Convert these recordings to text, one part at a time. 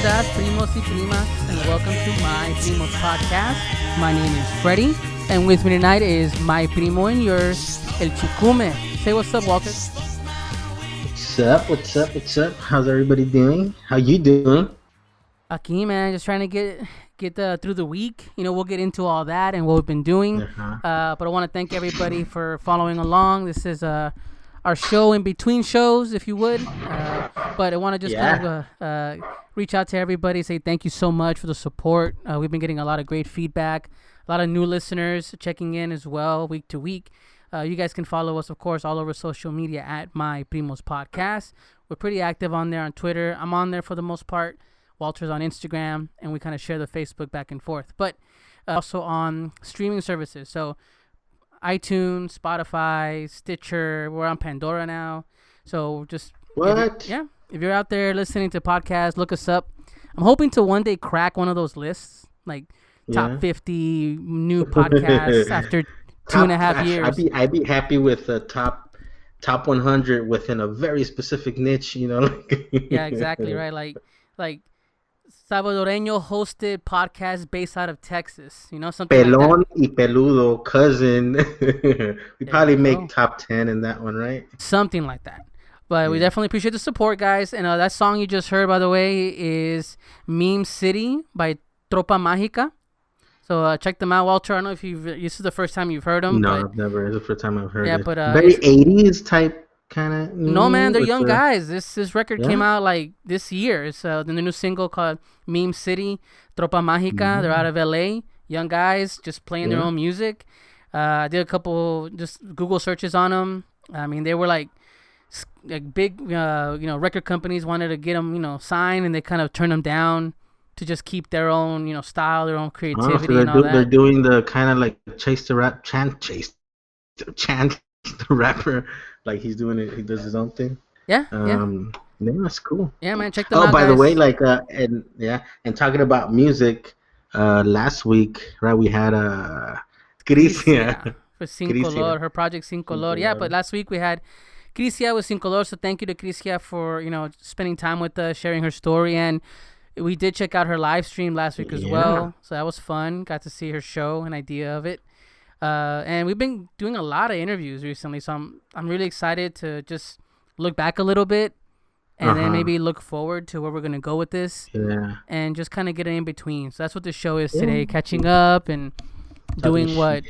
ondas, primos y primas, and welcome to my Primos podcast. My name is Fredie, and with me tonight is my primo and yours, El Chikume. Say what's up, Walter. What's up? What's up? What's up? How's everybody doing? How you doing? Aquí, man, just trying to get through the week. We'll get into all that and what we've been doing. Uh-huh. But I want to thank everybody for following along. This is our show in between shows, if you would. But I want to just kind of reach out to everybody, say thank you so much for the support. We've been getting a lot of great feedback, a lot of new listeners checking in as well week to week. You guys can follow us, of course, all over social media at My Primos Podcast. We're pretty active on there on Twitter. I'm on there for the most part. Walter's on Instagram, and we kind of share the Facebook back and forth. But also on streaming services. So iTunes, Spotify, Stitcher. We're on Pandora now. So just... What? If you're out there listening to podcasts, look us up. I'm hoping to one day crack one of those lists, like top 50 new podcasts after 2.5 years. I'd be happy with the top 100 within a very specific niche, Yeah, exactly, right. Like Salvadoreño hosted podcast based out of Texas, something Pelón like that. y peludo cousin. We probably make go. top 10 in that one, right? Something like that. But we definitely appreciate the support, guys. And that song you just heard, by the way, is Meme City by Tropa Magica. So check them out, Walter. I don't know if this is the first time you've heard them. No, I've never. It's the first time I've heard it. But very 80s type kind of. No, man, they're young guys. This record came Yeah? out like this year. It's the new single called Meme City, Tropa Magica. They're out of LA. Young guys just playing their own music. I did a couple just Google searches on them. I mean, they were like big, record companies wanted to get them, signed, and they kind of turned them down to just keep their own, style, their own creativity, so and all that. they're doing the kind of like Chance the Rapper, like he's doing it. He does his own thing. Yeah. Yeah, that's cool. Yeah, man, check them out. Oh, by guys. the way, and talking about music, last week, right? We had Crisia for Sin Color, her project Sin Color. Yeah, but last week we had Crisia with Sin Color, so thank you to Crisia for spending time with us, sharing her story, and we did check out her live stream last week as well, so that was fun. Got to see her show, an idea of it, and we've been doing a lot of interviews recently, so I'm really excited to just look back a little bit, and then maybe look forward to where we're gonna go with this, and just kind of get it in between. So that's what the show is today, catching up and doing what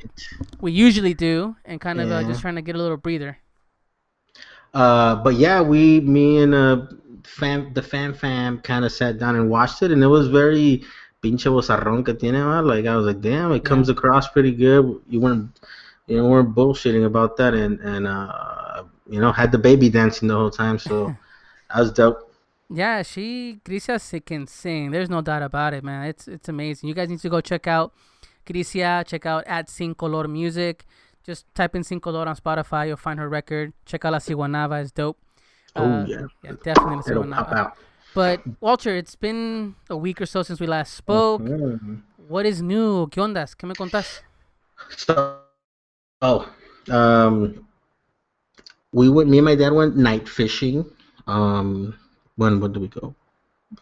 we usually do, and kind of just trying to get a little breather. But yeah, me and the fam kind of sat down and watched it, and it was very pinche vozarrón que tiene, man. Like I was like, damn, it comes across pretty good. You weren't bullshitting about that, and had the baby dancing the whole time, so that was dope. Yeah, Crisia can sing. There's no doubt about it, man. It's amazing. You guys need to go check out Crisia. Check out at Sin Color Music. Just type in Sin Color on Spotify. You'll find her record. Check out La Ciguanaba. It's dope. Yeah, definitely La it'll pop Ciguanaba. out. But, Walter, it's been a week or so since we last spoke. What is new? ¿Qué ondas? ¿Qué me contás? Me and my dad went night fishing. When did we go?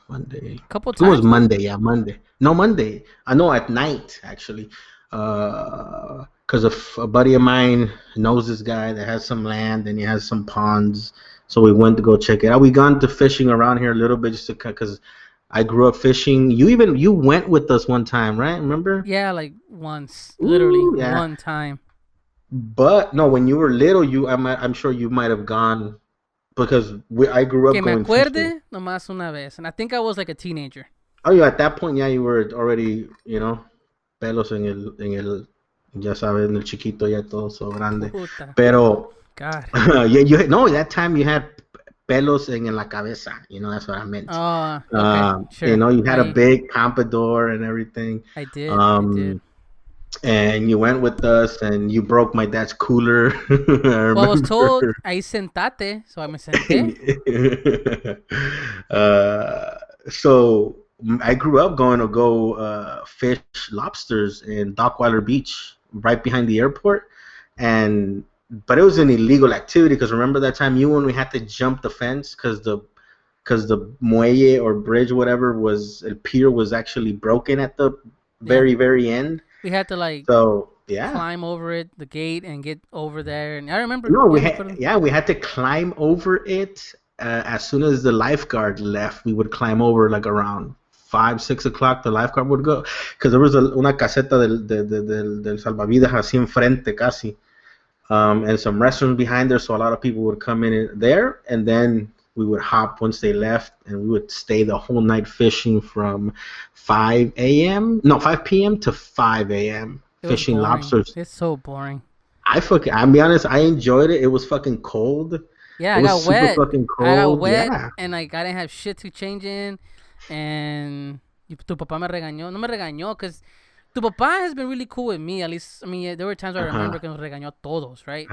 Monday. Couple It times. was Monday, Monday. No, Monday. I know at night actually. Because a buddy of mine knows this guy that has some land and he has some ponds, so we went to go check it out. We gone to fishing around here a little bit just because I grew up fishing. You went with us one time, right? Remember? Yeah, like once, literally one time. But no, when you were little, I'm sure you might have gone because I grew up Que me going acuerde, fishing. nomás una vez, and I think I was like a teenager. Oh, yeah, at that point, you were already, pelos en el, ya sabes, en el chiquito ya todo so grande. Puta. Pero, God. that time you had pelos en la cabeza, that's what I meant. Oh, okay. Sure. You had a big pompadour and everything. I did. And you went with us and you broke my dad's cooler. Well, I was told, ahí sentate, so I me senté. So I grew up going to go fish lobsters in Dockweiler Beach, right behind the airport, but it was an illegal activity because remember that time when we had to jump the fence because the because the muelle or bridge, whatever, was el pier was actually broken at the Yeah. very end. We had to like So yeah. climb over it, the gate, and get over there. And I remember. No, Yeah, me acuerdo. we had to climb over it. As soon as the lifeguard left, we would climb over like around 5, 6 o'clock. The lifeguard would go because there was una caseta del salvavidas así enfrente casi, and some restrooms behind there. So a lot of people would come in there, and then we would hop once they left, and we would stay the whole night fishing from 5 p.m. to 5 a.m. fishing lobsters. It's so boring. I'll be honest, I enjoyed it. It was fucking cold. Yeah, I got wet. Fucking cold. I got wet, yeah. And like I didn't have shit to change in, and tu papá me regañó. No me regañó, because tu papá has been really cool with me. At least, I mean, there were times I remember que nos regañó a todos, right?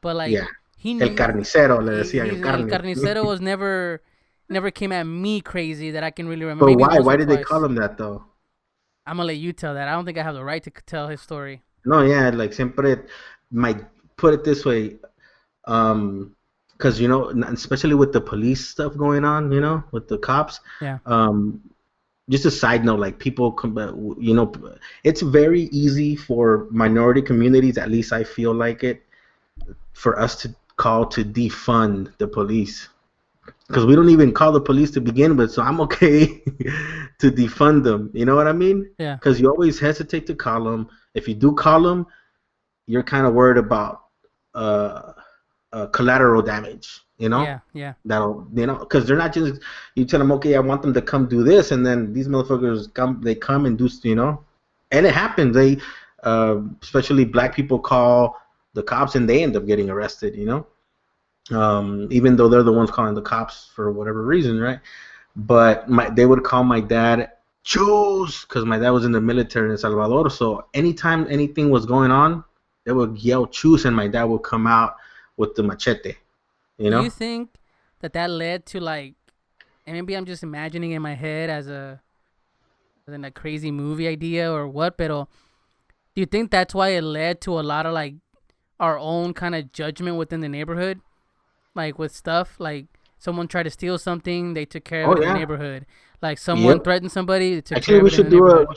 But like, he knew. El carnicero, le decían el carne. El carnicero was never came at me crazy that I can really remember. But why? Why did they call him that though? I'm gonna let you tell that. I don't think I have the right to tell his story. No, yeah, like siempre. Might put it this way, because you know, especially with the police stuff going on, you know, with the cops. Yeah. Just a side note, like people, you know, it's very easy for minority communities, at least I feel like it, for us to call to defund the police, because we don't even call the police to begin with. So I'm okay to defund them. You know what I mean? Yeah. Because you always hesitate to call them. If you do call them, you're kind of worried about collateral damage, you know? Yeah. That'll, you know, because they're not just, you tell them, okay, I want them to come do this, and then these motherfuckers come and do, you know? And it happens. They, especially black people call the cops and they end up getting arrested, you know? Even though they're the ones calling the cops for whatever reason, right? But they would call my dad, choose, because my dad was in the military in El Salvador, so anytime anything was going on, they would yell choose, and my dad would come out with the machete, you know? Do you think that led to, like, and maybe I'm just imagining in my head as a crazy movie idea or what, pero do you think that's why it led to a lot of, like, our own kind of judgment within the neighborhood? Like, with stuff, like, someone tried to steal something, they took care of it in the neighborhood. Like, someone threatened somebody, they took care of it in the neighborhood.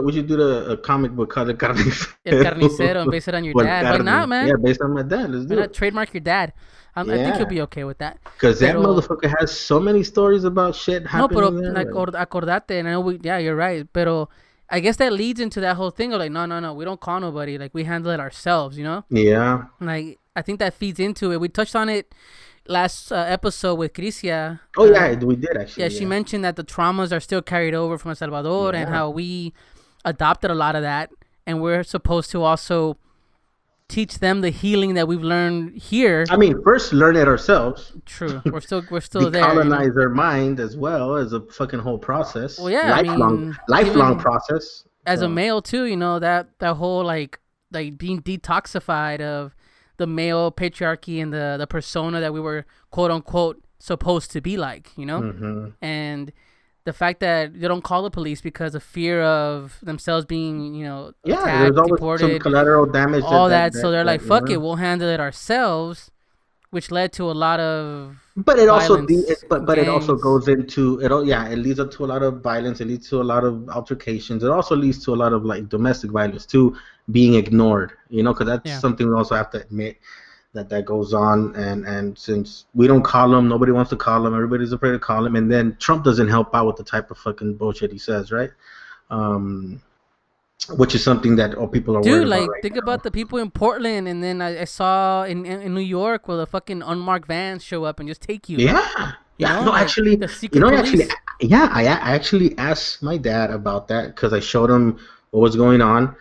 We should do a comic book called El Carnicero. El Carnicero, and base it on your dad. Why not, man? Yeah, based on my dad. Let's do it. Trademark your dad. I think he'll be okay with that. Because that motherfucker has so many stories about shit happening there. No, pero acordate, and I know you're right. Pero I guess that leads into that whole thing of like, no, we don't call nobody. Like, we handle it ourselves, you know? Yeah. Like, I think that feeds into it. We touched on it last episode with Crisia. Oh, yeah, we did actually. Yeah, she mentioned that the traumas are still carried over from El Salvador and how we adopted a lot of that. And we're supposed to also teach them the healing that we've learned here. I mean, first learn it ourselves. True. We're still there. Decolonize their mind as well as a fucking whole process. Well, yeah, lifelong process. As a male too, you know, that whole like being detoxified of the male patriarchy and the persona that we were quote unquote supposed to be like, you know? Mm-hmm. And the fact that they don't call the police because of fear of themselves being, you know, attacked, there's always deported, some collateral damage. All that so they're like, fuck it, we'll handle it ourselves, which led to a lot of. But it also it also goes into it. It leads up to a lot of violence. It leads to a lot of altercations. It also leads to a lot of like domestic violence too, being ignored. You know, because that's something we also have to admit that goes on. And since we don't call them, nobody wants to call them. Everybody's afraid to call them. And then Trump doesn't help out with the type of fucking bullshit he says, right? Which is something that people are worried about. Dude, like, think about the people in Portland, and then I saw in New York where the fucking unmarked vans show up and just take you. Yeah. Yeah, you know? no, like, actually, the secret police. I actually asked my dad about that because I showed him what was going on,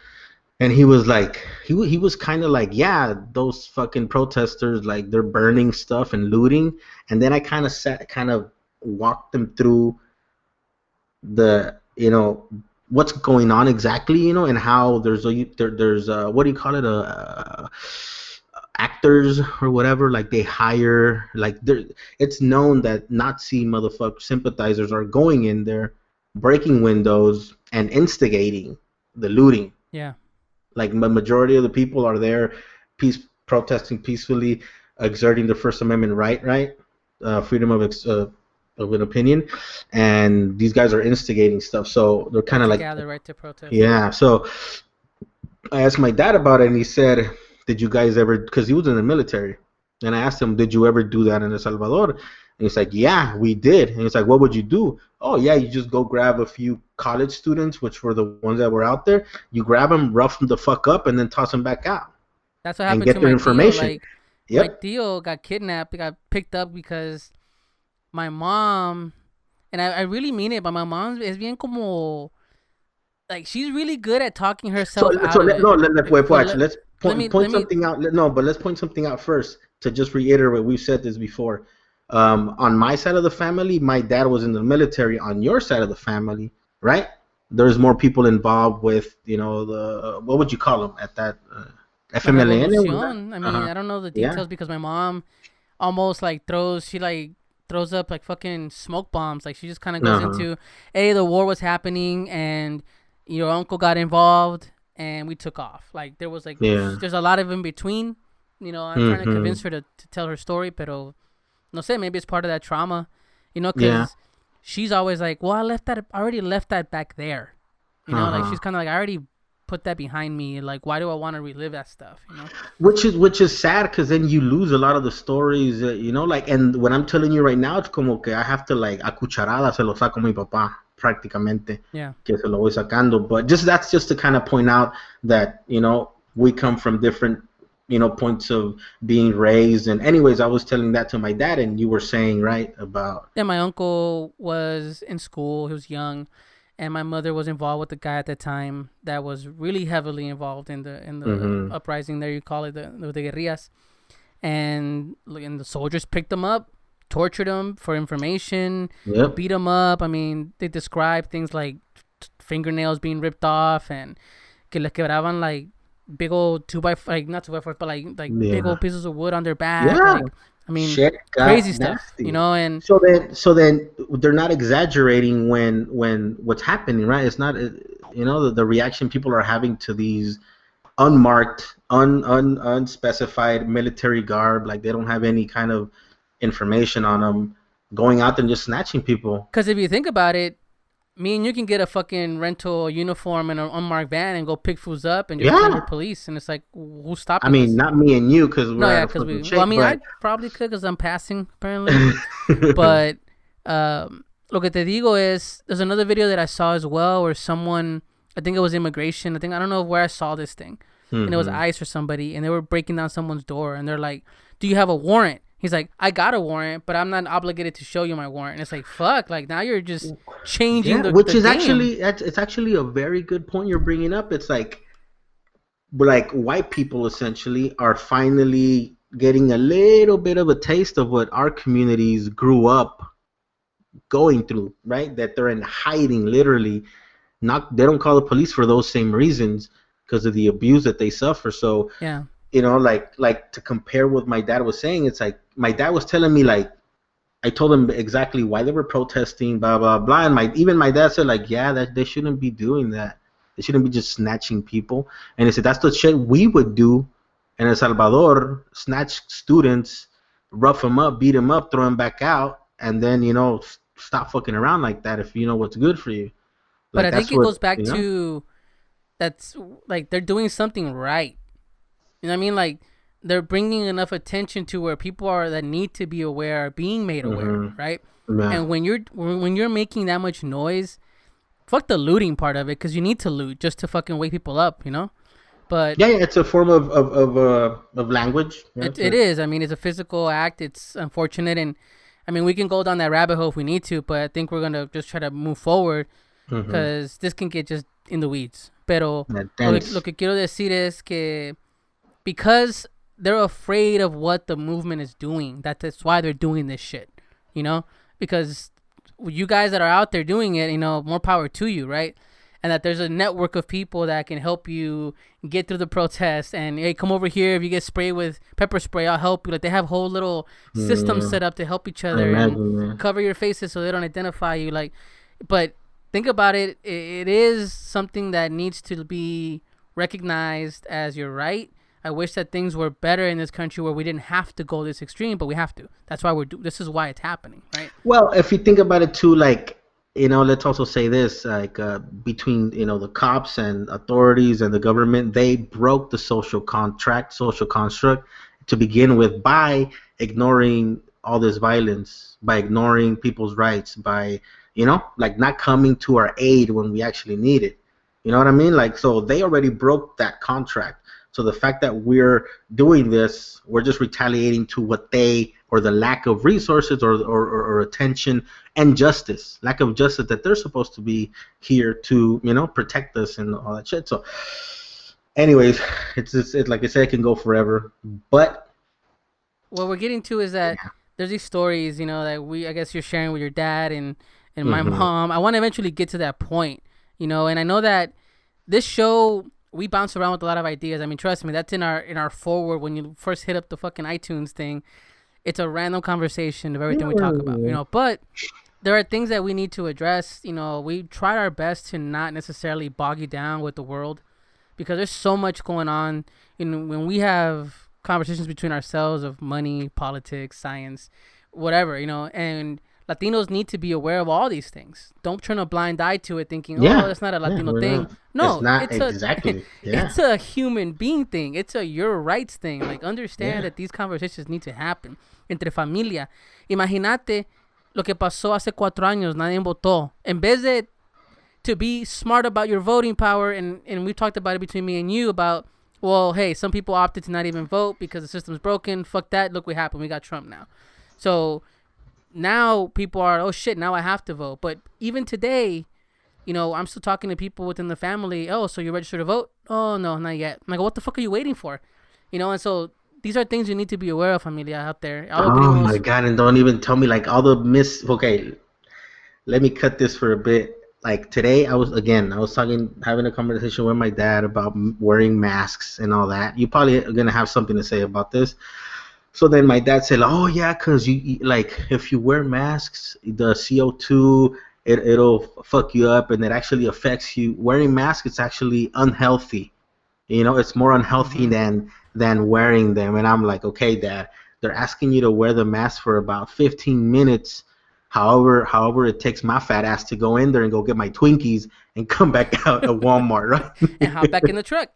and he was like, he was kind of like, yeah, those fucking protesters, like, they're burning stuff and looting, and then I kind of walked them through the, you know, what's going on exactly, you know, and how there's what do you call it, actors or whatever, like they hire, like it's known that Nazi motherfucker sympathizers are going in there, breaking windows and instigating the looting. Yeah, like the majority of the people are there, protesting peacefully, exerting the First Amendment right, freedom of of an opinion, and these guys are instigating stuff. So they're kind Right of to like, gather, right to protest. yeah. So I asked my dad about it, and he said, "Did you guys ever?" Because he was in the military, and I asked him, "Did you ever do that in El Salvador?" And he's like, "Yeah, we did." And he's like, "What would you do?" "Oh yeah, you just go grab a few college students, which were the ones that were out there. You grab them, rough them the fuck up, and then toss them back out That's what and happened get to their my tío. information." Like, my Yep. tío got kidnapped, got picked up because my mom, and I really mean it, but my mom is bien como, like, she's really good at talking So, herself so out of it. wait, But watch. Let's let point me, something out. No, but let's point something out first to just reiterate. We've said this before. On my side of the family, my dad was in the military. On your side of the family, right? There's more people involved with, the what would you call them at that La FMLN? Was that? revolución. I Uh mean, huh. I don't know the Yeah. details because my mom almost like throws up like fucking smoke bombs. Like, she just kind of goes Uh huh. into, hey, the war was happening and your uncle got involved and we took off. Like, there was like Yeah. there's a lot of in between. I'm trying to Mm-hmm. convince her to tell her story, pero no sé, maybe it's part of that trauma, Yeah. because she's always like, well, I already left that back there. Uh Like, huh. she's kind of like, I already put that behind me. Like, why do I want to relive that stuff? Which is sad because then you lose a lot of the stories, like, and what I'm telling you right now, it's como que I have to, like, a cucharada se lo saco mi papá prácticamente, Yeah. que se lo voy sacando. But that's just to kind of point out that, we come from different, points of being raised. And anyways, I was telling that to my dad, and you were saying, right, about. Yeah, my uncle was in school. He was young, and my mother was involved with the guy at the time that was really heavily involved in the Mm-hmm. uprising. There, you call it the guerrillas, and the soldiers picked him up, tortured him for information, Yep. beat him up. I mean, they described things like fingernails being ripped off and que le quebraban like big old like not 2x4, but like big Yeah. old pieces of wood on their back. Yeah. Like, I mean, Shit crazy got stuff, nasty. and So then they're not exaggerating when what's happening, right? It's not, the reaction people are having to these unmarked, unspecified military garb, like they don't have any kind of information on them, going out there and just snatching people. because if you think about it, me and you can get a fucking rental uniform and an unmarked van and go pick fools up and just pretend we're Yeah. police, and it's like, who's I stopping mean, us? not me and you because No, we're at yeah, a because fucking well, I shake, mean, but I probably could because I'm passing apparently, but lo que te digo is there's another video that I saw as well where someone, I think it was immigration, I don't know where I saw this thing, and it was hmm ICE or somebody, and they were breaking down someone's door, and they're like, "Do you have a warrant?" He's like, "I got a warrant, but I'm not obligated to show you my warrant." And it's like, fuck, like now you're just changing yeah, the which is game. actually, it's actually a very good point you're bringing up. It's like white people essentially are finally getting a little bit of a taste of what our communities grew up going through, right? That they're in hiding, literally. Not, they don't call the police for those same reasons because of the abuse that they suffer. So, Yeah, like to compare what my dad was saying, it's like my dad was telling me, like, I told him exactly why they were protesting, blah blah blah, and my dad said, like, yeah, that they shouldn't be doing that. They shouldn't be just snatching people. And he said that's the shit we would do in El Salvador: snatch students, rough them up, beat them up, throw them back out, and then stop fucking around like that if you know what's good for you. but Like I think that's it what goes back to, that's like they're doing something right. You know what I mean? Like, they're bringing enough attention to where people are that need to be aware are being made aware, hmm right? Yeah. And when you're making that much noise, fuck the looting part of it, because you need to loot just to fucking wake people up. But Yeah, it's a form of language. Yeah, it is. I mean, it's a physical act. It's unfortunate, and I mean, we can go down that rabbit hole if we need to, but I think we're gonna just try to move forward mm-hmm. because this can get just in the weeds. Pero Yeah, lo dense. que quiero decir es que because they're afraid of what the movement is doing, that's why they're doing this shit, because you guys that are out there doing it, more power to you, right? And that there's a network of people that can help you get through the protest. And hey, come over here. If you get sprayed with pepper spray, I'll help you. Like, they have whole little systems Yeah, set up to help each I other and imagine. Yeah. cover your faces so they don't identify you. Like, but think about it. It is something that needs to be recognized as your right. I wish that things were better in this country where we didn't have to go this extreme, but we have to. That's why this is why it's happening, right? Well, if you think about it too, like, let's also say this, like, between, the cops and authorities and the government, they broke the social construct to begin with by ignoring all this violence, by ignoring people's rights, by, like not coming to our aid when we actually need it. You know what I mean? Like, so they already broke that contract. So the fact that we're doing this, we're just retaliating to what they, or the lack of resources or attention and justice, lack of justice that they're supposed to be here to, protect us and all that shit. So anyways, it's like I said, it can go forever. But what we're getting to is that there's these stories, that I guess you're sharing with your dad and my mom. I want to eventually get to that point, and I know that this show, we bounce around with a lot of ideas. I mean, trust me, that's in our forward when you first hit up the fucking iTunes thing. It's a random conversation of everything we talk about, but there are things that we need to address. We tried our best to not necessarily bog you down with the world because there's so much going on. When we have conversations between ourselves of money, politics, science, whatever, and Latinos need to be aware of all these things. Don't turn a blind eye to it thinking, oh, that's not a Latino thing. No, it's not exactly. It's a human being thing. It's a your rights thing. Like, understand that these conversations need to happen. Entre familia. Imagínate lo que pasó hace 4 años. Nadie votó. En vez de to be smart about your voting power, and we talked about it between me and you about, well, hey, some people opted to not even vote because the system's broken. Fuck that. Look what happened. We got Trump now. So now people are, oh shit, now I have to vote. But even today, I'm still talking to people within the family. Oh, so you're registered to vote? Oh, no, not yet. I'm like, what the fuck are you waiting for? And so these are things you need to be aware of, familia, out there. Oh my God, and don't even tell me like all the okay, let me cut this for a bit. Like today, I was having a conversation with my dad about wearing masks and all that. You probably are going to have something to say about this. So then my dad said, oh yeah, because you like if you wear masks, the CO2, it'll fuck you up, and it actually affects you. Wearing masks, it's actually unhealthy. It's more unhealthy than wearing them. And I'm like, okay, Dad, they're asking you to wear the mask for about 15 minutes. However it takes my fat ass to go in there and go get my Twinkies and come back out at Walmart, right? And hop back in the truck.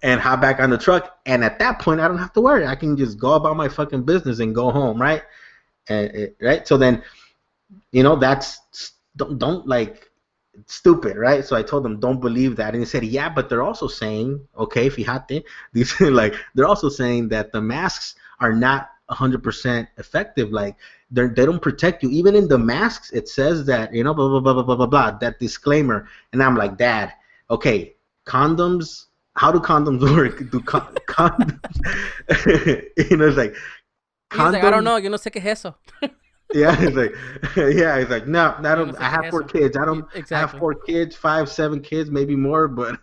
And hop back on the truck. And at that point, I don't have to worry. I can just go about my fucking business and go home, right? Right? So then, that's, don't like, stupid, right? So I told them, don't believe that. And he said, yeah, but they're also saying, okay, fíjate, they're also saying that the masks are not 100% effective. Like, they don't protect you. Even in the masks, it says that, blah, blah, blah, blah, blah, blah, blah, that disclaimer. And I'm like, Dad, okay, condoms, how do condoms work? Do condoms, it's like, condoms, like, I don't know, yo no sé qué es eso. Yeah, he's like, no, I don't. I have 4 kids. I don't have 4 kids, 5, 7 kids, maybe more. But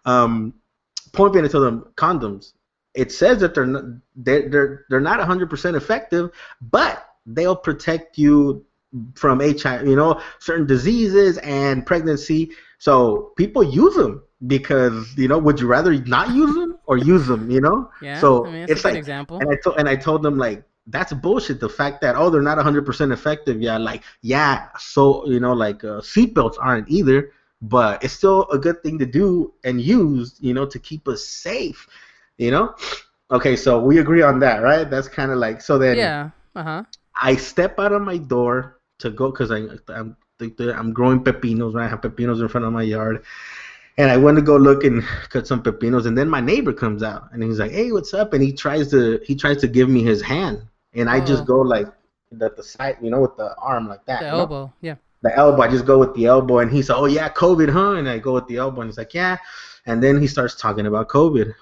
point being, I told them condoms. It says that they're not 100% effective, but they'll protect you from HIV, certain diseases and pregnancy. So people use them because would you rather not use them or use them? Yeah. So I mean, it's like, example. And I told them like, that's bullshit. The fact that they're not 100% effective. So like seatbelts aren't either, but it's still a good thing to do and use, to keep us safe. Okay, so we agree on that, right? That's kind of like, so then I step out of my door to go because I'm growing pepinos, right? I have pepinos in front of my yard. And I went to go look and cut some pepinos, and then my neighbor comes out and he's like, "Hey, what's up?" And he tries to give me his hand, and I just go like at the side, with the arm like that. The elbow, yeah. The elbow. I just go with the elbow, and he's like, "Oh yeah, COVID, huh?" And I go with the elbow, and he's like, "Yeah." And then he starts talking about COVID,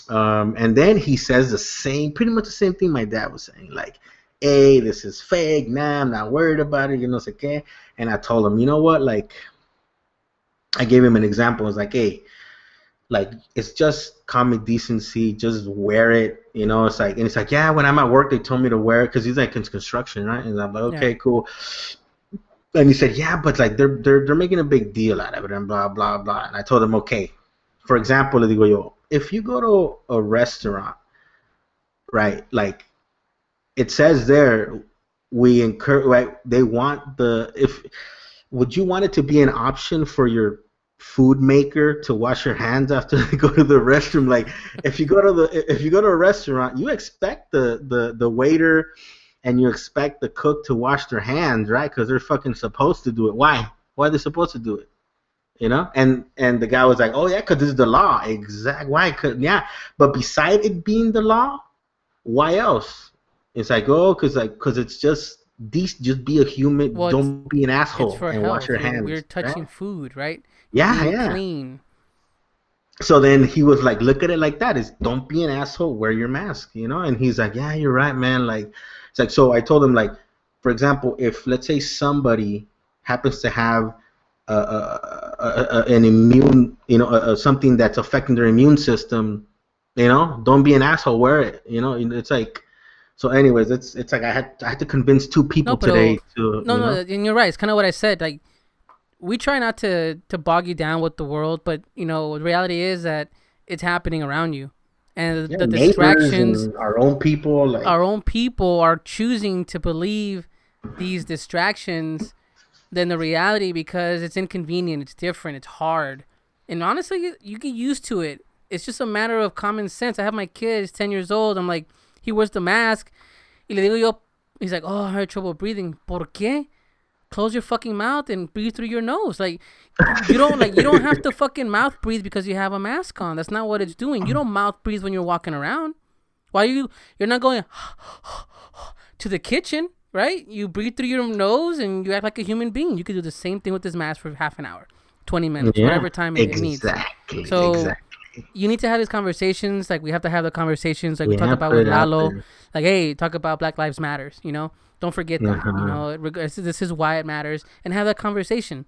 and then he says pretty much the same thing my dad was saying, like, "Hey, this is fake. Nah, I'm not worried about it. Sé qué." And I told him, you know what, like. I gave him an example. I was like, hey, like, it's just common decency. Just wear it. It's like, and it's like, yeah, when I'm at work, they told me to wear it because he's like in construction, right? And I'm like, okay, cool. And he said, yeah, but like they're making a big deal out of it and blah, blah, blah. And I told him, okay, for example, le digo yo, if you go to a restaurant, right? Like it says there, we incur, right? They want the if would you want it to be an option for your food maker to wash your hands after they go to the restroom? Like if you go to a restaurant, you expect the waiter and you expect the cook to wash their hands, right? Because they're fucking supposed to do it. Why? Why are they supposed to do it? You know? And the guy was like, oh yeah, because this is the law. Exact. Why? Yeah. But beside it being the law, why else? It's like, oh, because it's just be a human. Well, Don't be an it's asshole for and wash health. your We're hands. touching Right? food, right? You're Yeah, being yeah. clean. So then he was like, look at it like that. Is don't be an asshole. Wear your mask, you know. And he's like, yeah, you're right, man. Like, it's like so. I told him like, for example, if let's say somebody happens to have an immune, something that's affecting their immune system, don't be an asshole. Wear it. It's like. So, anyways, it's like I had to convince two No, people pero today to, no, and you're right. It's kind of what I said. Like, we try not to bog you down with the world, but the reality is that it's happening around you, and yeah, the neighbors distractions. and our own people, like, Our own people are choosing to believe these distractions than the reality because it's inconvenient, it's different, it's hard, and honestly, you get used to it. It's just a matter of common sense. I have my kid, he's 10 years old. I'm like, he wears the mask. Y le digo yo, he's like, oh, I had trouble breathing. ¿Por qué? Close your fucking mouth and breathe through your nose. Like, you don't have to fucking mouth breathe because you have a mask on. That's not what it's doing. You don't mouth breathe when you're walking around. Why you're not going to the kitchen, right? You breathe through your nose and you act like a human being. You could do the same thing with this mask for half an hour, 20 minutes, whatever time it needs. So you need to have these conversations. Like, we have to have the conversations like we talked about with Lalo. Like, hey, talk about Black Lives Matters, Don't forget that, this is why it matters, and have that conversation.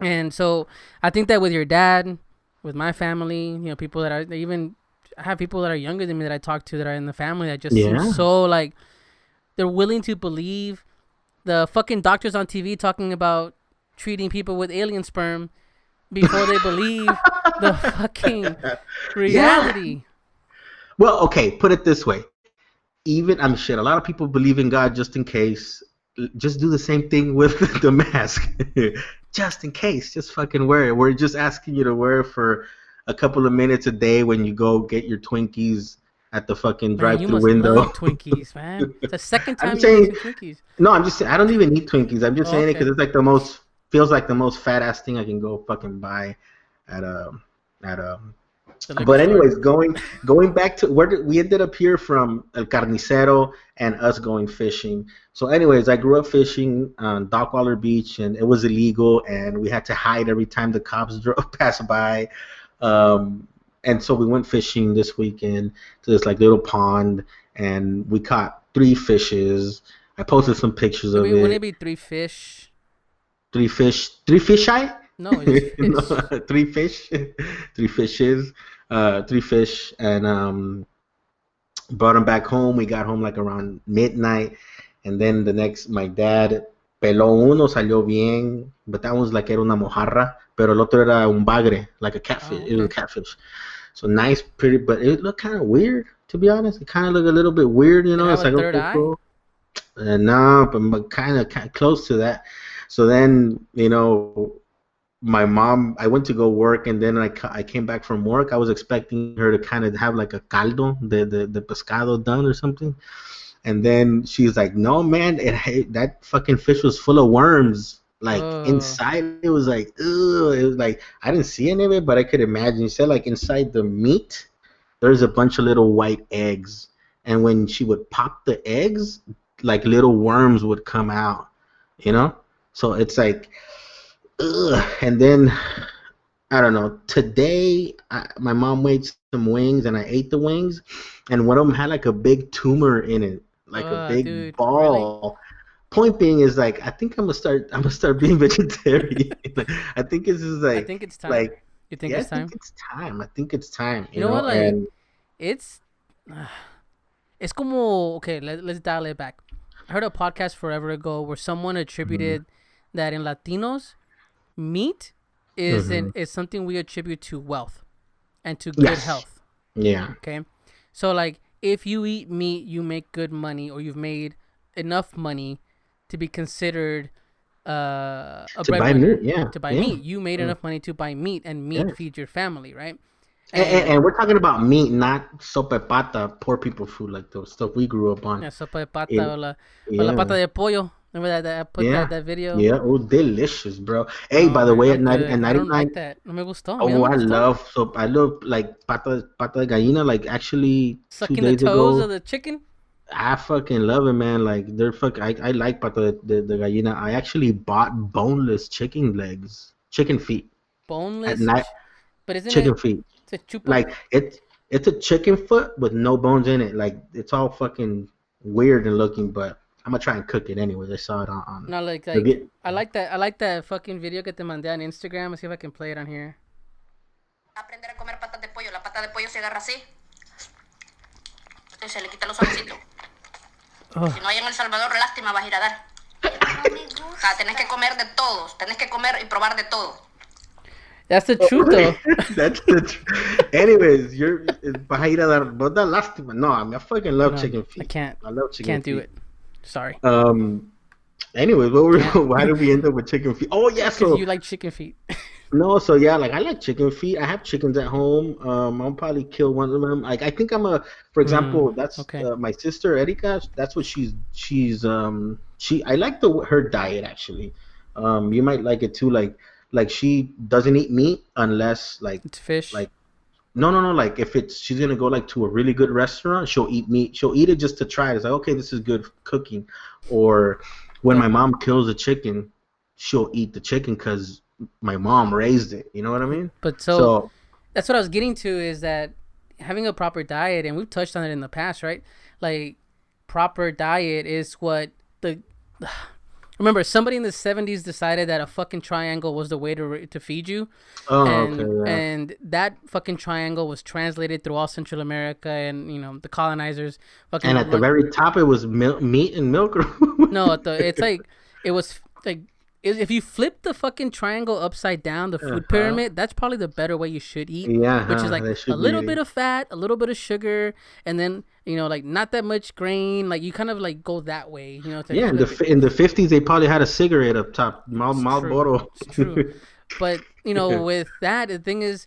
And so I think that with your dad, with my family, people that are even, I have people that are younger than me that I talk to that are in the family that just seem so like they're willing to believe the fucking doctors on TV talking about treating people with alien sperm before they believe the fucking reality. Yeah. Well, okay, put it this way. Even I'm shit. A lot of people believe in God just in case. Just do the same thing with the mask, just in case. Just fucking wear it. We're just asking you to wear it for a couple of minutes a day when you go get your Twinkies at the fucking drive-through window. Love Twinkies, man. It's the second time you mentioned Twinkies. No, I'm just saying. I don't even eat Twinkies. I'm just saying it because it's like feels like the most fat ass thing I can go fucking buy at a. But anyways, going back to where we ended up here from El Carnicero and us going fishing. So anyways, I grew up fishing on Dockwaller Beach, and it was illegal, and we had to hide every time the cops drove past by. And so we went fishing this weekend to this like little pond, and we caught 3 fishes. I posted some pictures of it. Wouldn't it be 3 fish? 3 fish? 3 fish eye? No, it's fish. No, 3 fish, 3 fishes, 3 fish, and brought them back home. We got home like around midnight, and then my dad peló uno, salió bien, but that was like era una mojarra, pero el otro era un bagre, like a catfish. Oh, okay. It was a catfish. So nice, pretty, but it looked kind of weird, to be honest. It kind of looked a little bit weird, It's like third eye? Cool. No, but kind of close to that. So then, my mom, I went to go work, and then I came back from work. I was expecting her to kind of have like a caldo, the pescado done or something. And then she's like, no, man, that fucking fish was full of worms. Like, inside, it was like, ugh. It was like, I didn't see any of it, but I could imagine. She said, like, inside the meat, there's a bunch of little white eggs. And when she would pop the eggs, like, little worms would come out, So it's like, ugh. And then, I don't know, today, my mom made some wings, and I ate the wings, and one of them had, like, a big tumor in it, like a big ball. Really? Point being is, like, I think I'm gonna start being vegetarian. I think it's just like, I think it's time. Like, you think it's time? I think it's time. You know what? Like, it's como, okay. Let's dial it back. I heard a podcast forever ago where someone attributed that in Latinos, meat is something we attribute to wealth and to good health. Yeah. Okay, so like if you eat meat, you make good money, or you've made enough money to be considered a To buy meat, breadwinner yeah, to buy yeah, meat. You made yeah. enough money to buy meat, and meat Yeah. feeds your family, right? And, And and we're talking about meat, not sopa de pata, poor people food, like the stuff we grew up on. yeah, sopa de pata In or la yeah, pata de pollo. Remember that I put yeah, that video. yeah. Oh, delicious, bro. Hey, No by the man, way, I'm at good. I don't 99. like that. No me gustó. A mí no Oh, me gustó. I love like pata de gallina. Like actually, two Sucking the days toes of ago, the chicken. I fucking love it, man. Like they're I like pata de gallina. I actually bought boneless chicken legs, chicken feet at Boneless, night. but isn't Chicken it? feet. It's a chupa. Like it's a chicken foot with no bones in it. Like it's all fucking weird and looking, but I'm gonna try and cook it anyways. I saw it on No, the like get. I like that. I like that fucking video que te mandé on Instagram. Let's see if I can play it on here. Aprender a comer patas de pollo. La pata de pollo se agarra así y se le quita los ojecitos. Oh. Si no hay en El Salvador, lástima vas a ir a dar. No me gusta. Tenés que comer de todos. Tenés que comer y probar de todo. That's the truth, though. That's the. Anyways, you're Bahira dar lástima. No, I mean I fucking love No, chicken feet. I can't. I love chicken Can't feet. do it. Sorry. Anyways, why did we end up with chicken feet? Oh yeah, Because so you like chicken feet. no, so yeah, like I like chicken feet. I have chickens at home. I'll probably kill one of them. Like I think for example, that's Okay. my sister Erika. That's what she. I like her diet actually. You might like it too. Like she doesn't eat meat unless It's fish. like no. Like if she's gonna go like to a really good restaurant, she'll eat meat. She'll eat it just to try it. It's like okay, this is good cooking. Or when But- my mom kills a chicken, she'll eat the chicken because my mom raised it. You know what I mean? But so that's what I was getting to is that having a proper diet, and we've touched on it in the past, right? Like proper diet is what the remember somebody in the 70s decided that a fucking triangle was the way to feed you. Oh, and okay, yeah. and that fucking triangle was translated through all Central America, and the colonizers fucking And at the very top, it was meat and milk. no, it's like it was like if you flip the fucking triangle upside down, the food pyramid, that's probably the better way you should eat. Yeah, which is like a little bit of fat, a little bit of sugar, and then like not that much grain. Like you kind of like go that way. Yeah, in the 50s, they probably had a cigarette up top, Marlboro. It's true. But with that, the thing is,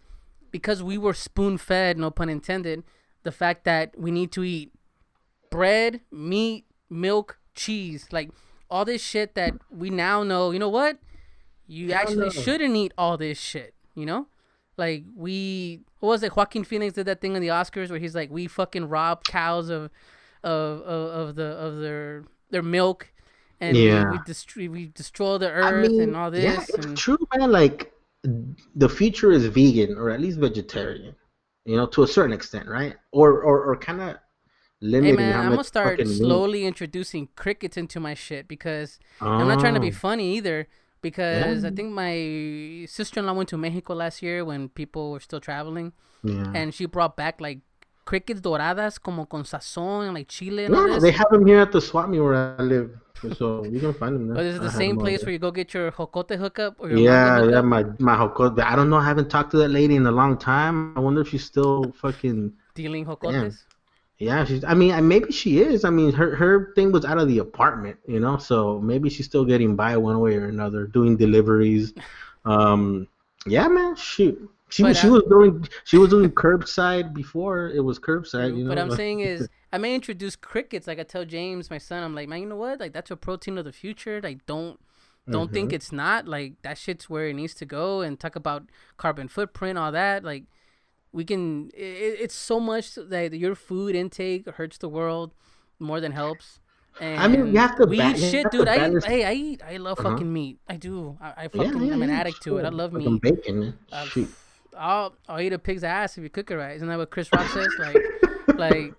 because we were spoon fed, no pun intended, the fact that we need to eat bread, meat, milk, cheese, like all this shit that we now know. You know what? You actually shouldn't eat all this shit. Like what was it? Joaquin Phoenix did that thing on the Oscars where he's like, we fucking rob cows of their milk, and we destroy the earth and all this. Yeah, it's true, man. Like the future is vegan or at least vegetarian, to a certain extent, right? Or kind of limiting hey man, how I'm much gonna start fucking slowly introducing crickets into my shit because I'm not trying to be funny either. Because I think my sister-in-law went to Mexico last year when people were still traveling, and she brought back like crickets doradas como con sazón and like chile and all this. They have them here at the swap meet where I live, so you can find them there. But is it the same place where you go get your jocote hookup or your yeah, mango hookup? my jocote. I don't know. I haven't talked to that lady in a long time. I wonder if she's still fucking dealing jocotes. Damn. Yeah, I mean, maybe she is. I mean, her thing was out of the apartment, so maybe she's still getting by one way or another, doing deliveries. Yeah, man, shoot. She was doing curbside before it was curbside, But I'm saying is, I may introduce crickets. Like I tell James, my son, I'm like, man, you know what? Like that's a protein of the future. Like don't think it's not. Like that shit's where it needs to go. And talk about carbon footprint, all that. Like we can. It's so much that your food intake hurts the world more than helps. And I mean, you have to. We eat shit, dude. I love fucking meat. I do. I fucking I'm an addict to it. I love meat. Bacon, man. I'll eat a pig's ass if you cook it right. Isn't that what Chris Rock says? Like,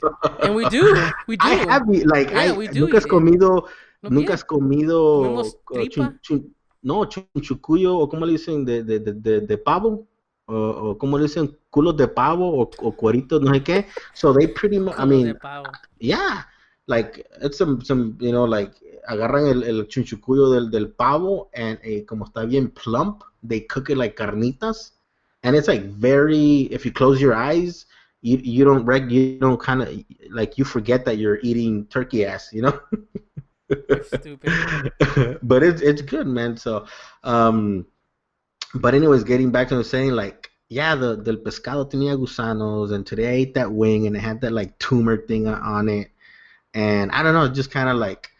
and we do. I have like we do. Nunca has comido chunchucuyo o como le dicen de pavo o como le dicen culos de pavo o cueritos no sé qué. So they pretty much. I mean, yeah, like it's some like agarran el chunchucuyo del pavo and como está bien plump, they cook it like carnitas. And it's like if you close your eyes, you don't kind of like you forget that you're eating turkey ass, you know. You're stupid. But it's good, man. So, um, but anyways, getting back to the saying, like, yeah, the del pescado tenía gusanos, and today I ate that wing, and it had that like tumor thing on it, and I don't know, just kind of like,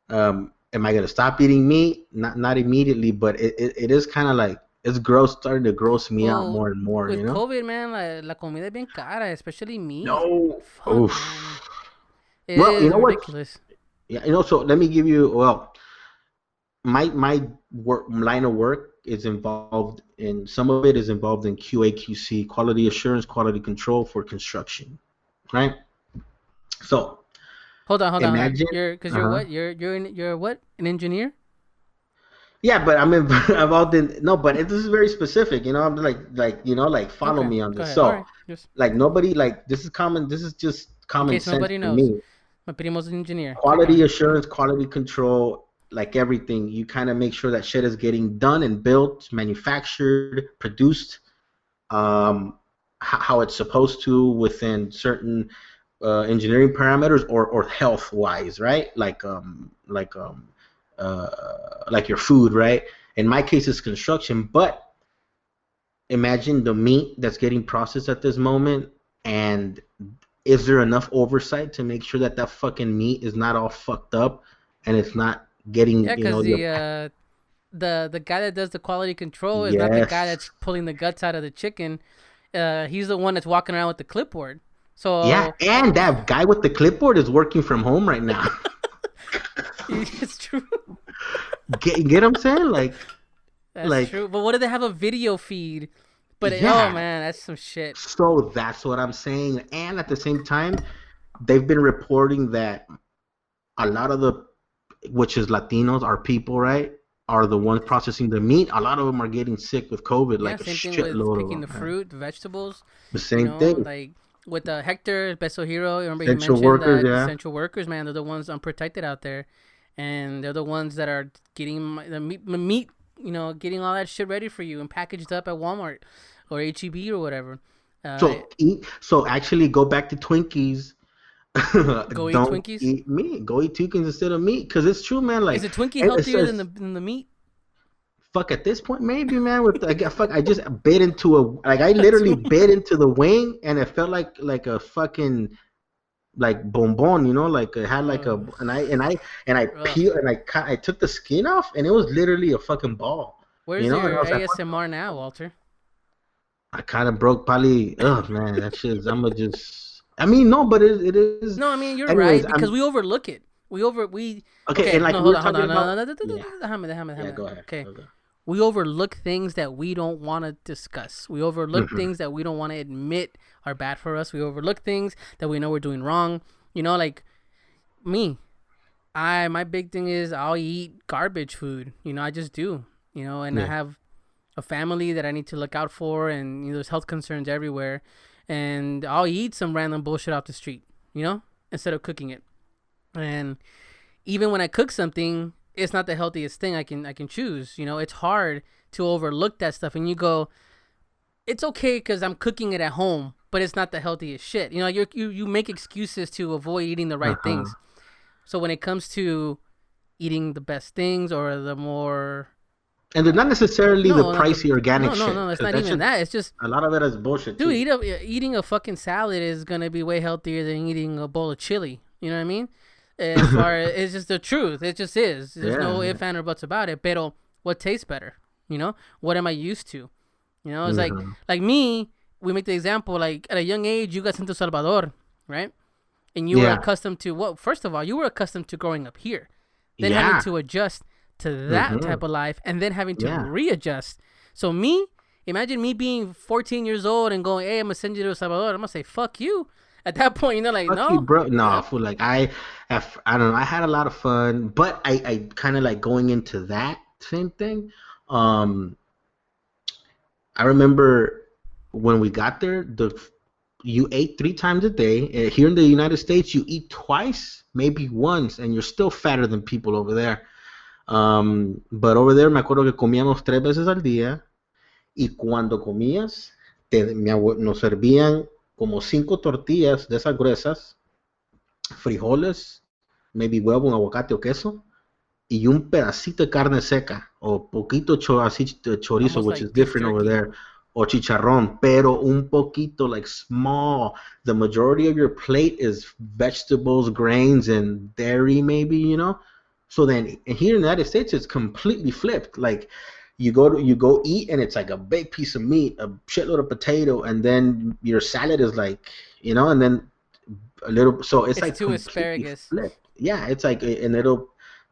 am I gonna stop eating meat? Not immediately, but it is kind of like it's starting to gross me out Well, more and more, with you know. COVID, man, la comida es bien cara, especially meat. No, Fuck, oof. man. It Well, you is know what? ridiculous. Yeah, you know. So let me give you. Well, my work line of work is involved in some of it is involved in QA/QC, quality assurance, quality control for construction, right? So Hold on. imagine, Because you're uh-huh. what? You're what? An engineer? Yeah, but I'm involved in no, but this is very specific, you know. I'm like you know, like follow Okay, me on go this. ahead. All So right, just like nobody like this is common. This is just in common case sense nobody to knows, me. my primo's an engineer. Keep Quality going. assurance, quality control, like everything, you kind of make sure that shit is getting done and built, manufactured, produced, how it's supposed to within certain engineering parameters or health wise, right? Like your food, right? In my case, it's construction, but imagine the meat that's getting processed at this moment, and is there enough oversight to make sure that that fucking meat is not all fucked up and it's not getting, Yeah, you know, because your the guy that does the quality control is not the guy yes, that's pulling the guts out of the chicken. He's the one that's walking around with the clipboard. yeah, So and that guy with the clipboard is working from home right now. it's true. Get what I'm saying? That's Like, true. But what do they have a video feed? But oh yeah. man, that's some shit. So that's what I'm saying. And at the same time, they've been reporting that a lot of the, which is Latinos, our people, right, are the ones processing the meat. A lot of them are getting sick with COVID, Yeah, like a same thing with shitload of picking the them, man. fruit, the vegetables. The You same know, thing. like with Hector, Beso Hero. Remember he Essential mentioned workers, that yeah. essential workers, man, they're the ones unprotected out there, and they're the ones that are getting the meat. You know, getting all that shit ready for you and packaged up at Walmart or HEB or whatever. Uh, So eat. So actually, go back to Twinkies. go eat Don't Twinkies. eat meat. Go eat Twinkies instead of meat, because it's true, man. Is Like, a Twinkie and it healthier than says, the meat? fuck. At this point, maybe, man. With fuck, I just bit into a like. I That's literally bit into the wing, and it felt like a fucking like bonbon, you know, like it had like a uh, and I ugh. peeled and I took the skin off, and it was literally a fucking ball, you Where's know. And I your was like, what the ASMR now, Walter? I kind of broke probably. Oh man, that shit. I'm gonna just. I mean, no, but it is. No, I mean you're Anyways, right because I'm we overlook it. We okay. okay. And like No, we hold were on, hold talking on. No, about, no, no, no, yeah, yeah. déjame. Go ahead. Okay, Okay. we overlook things that we don't want to discuss. We overlook Hmm. things that we don't want to admit are bad for us. We overlook things that we know we're doing wrong. You know, like me. My big thing is I'll eat garbage food. You know, I just do. You know, and I Yeah. have a family that I need to look out for, and you know, there's health concerns everywhere, and I'll eat some random bullshit off the street. You know, instead of cooking it. And even when I cook something, it's not the healthiest thing I can choose. You know, it's hard to overlook that stuff, and you go, it's okay because I'm cooking it at home, but it's not the healthiest shit. You know, you make excuses to avoid eating the right Uh-huh. things. So when it comes to eating the best things or the more And they're not necessarily the no, not the pricey organic no, shit, it's because not that even shit, that. It's just a lot of it is bullshit dude, too. eating a fucking salad is gonna be way healthier than eating a bowl of chili. You know what I mean? As far as it's just the truth, it just is. There's no Yeah. if and or buts about it. Pero what tastes better? You know, what am I used to? You know, it's Hmm. like me. We make the example like at a young age, you got sent to Salvador, right? And you were Yeah. accustomed to what? First of all, you were accustomed to growing up here, then having Yeah. to adjust to that Hmm. type of life, and then having to Yeah. readjust. So me, imagine me being 14 years old and going, "Hey, I'm gonna send you to El Salvador." I'm gonna say, "Fuck you." At that point, you know, like Fuck you, no, bro. No, yep. fool. Like I don't know. I had a lot of fun, but I kind of like going into that same thing. Um, I remember when we got there, you ate 3 times a day. Here in the United States, you eat twice, maybe once, and you're still fatter than people over there. But over there, me acuerdo que comíamos 3 veces al día, y cuando comías, nos servían. como 5 tortillas de esas gruesas, frijoles, maybe huevo, un aguacate o queso, y un pedacito de carne seca, o poquito así chorizo, Almost which like is beef different over jerky. there, o chicharrón, pero un poquito, like small. The majority of your plate is vegetables, grains, and dairy, maybe, you know? So then here in the United States, it's completely flipped. Like, you go eat, and it's like a big piece of meat, a shitload of potato, and then your salad is like, you know, and then a little, so it's It's like two completely asparagus. flipped. Yeah, it's like a little,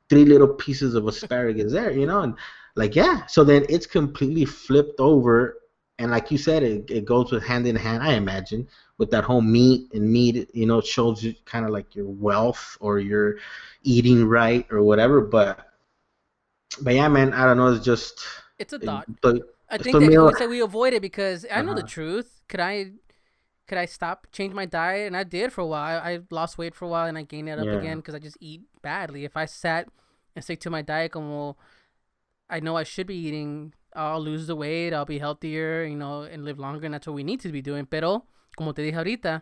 3 little pieces of asparagus there, you know, and like, yeah, so then it's completely flipped over. And like you said, it goes with hand in hand, I imagine, with that whole meat, you know, it shows you kind of like your wealth or your eating right or whatever. But yeah, man, I don't know, it's just It's a thought. estoy, I think estoy that medio, we said we avoid it because I know the uh-huh. truth. Could I stop, change my diet? And I did for a while. I lost weight for a while and I gained it up Yeah. again because I just eat badly. If I sat and stick to my diet, como I know I should be eating, I'll lose the weight, I'll be healthier, and live longer, and that's what we need to be doing. Pero, como te dije ahorita,